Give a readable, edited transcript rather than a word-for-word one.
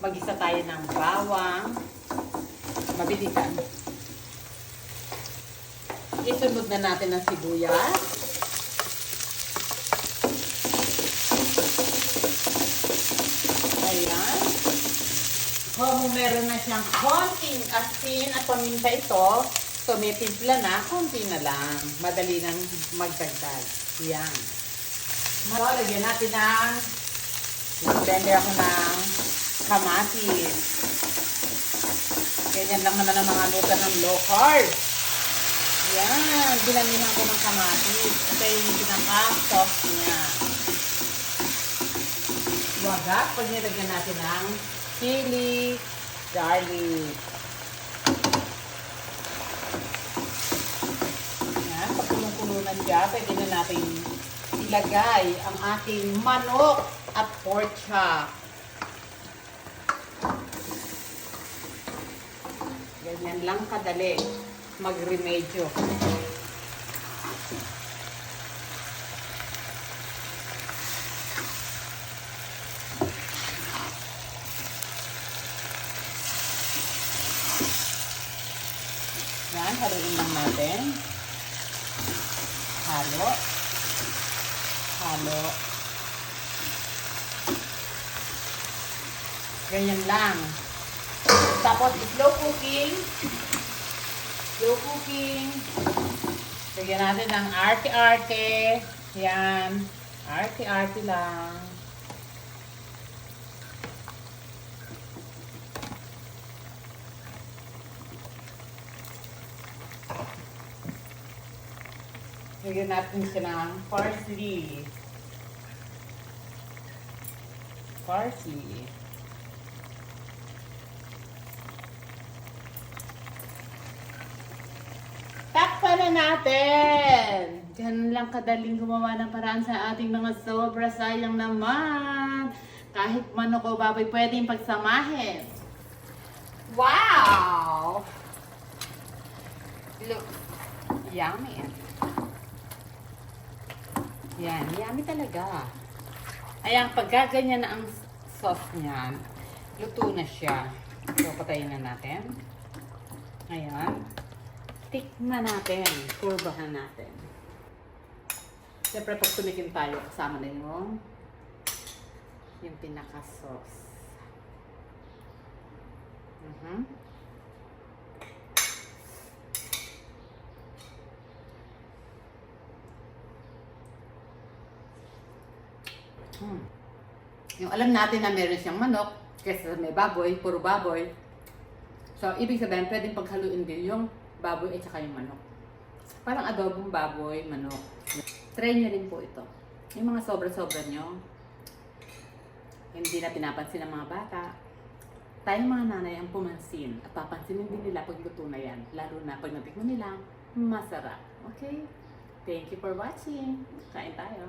Mag-isa tayo ng bawang. Mabilisan. Isunod na natin ang sibuyas. Ayan. Kung meron na siyang konting asin at paminta ito, so may timpla na, konti na lang. Madali nang magdagdag. Yan. So, lagyan natin ng nag-blender ako ng kamatis. Ganyan lang naman ang mga luto ng low carb. Yan. Bilamihan ko ng kamatis. Ito yung pinaka-sauce niya. Wagat. Pag nilagyan natin ng chili, garlic. Yan. Pag kulong-kulunan siya, pwede na natin ilagay ang ating manok at pork chop. Ganyan lang kadali mag-remedyo. Yan, haluin lang natin. Halo. Halo. Ganyan lang. Tapos, slow cooking. Slow cooking. Lagyan natin ng arte-arte. Yan. Arte-arte lang. Lagyan natin siya ng parsley. Parsley. Takpan na natin! Ganun lang kadaling gumawa ng paraan sa ating mga sobra. Sayang naman. Kahit manok o baboy pwedeng pagsamahin. Wow! Look. Yummy. Yan. Yummy talaga. Ayan, pagka ganyan na ang sauce niyan, luto na siya. So, patayin na natin. Ayan. Tikman natin. Kurbahan natin. Siyempre, pag tumikim tayo, kasama na yung pinaka-sauce. Yung alam natin na meron siyang manok, kasi may baboy, puro baboy. So, ibig sabihin, pwedeng paghaluin din yung baboy at saka yung manok. Parang adobong baboy, manok. Try nyo rin po ito. Yung mga sobra-sobra nyo, hindi na pinapansin ng mga bata. Tayong mga nanay ang pumansin at papansinin din nila pag luto na yan. Lalo na pag natikman nila, masarap. Okay? Thank you for watching. Kain tayo.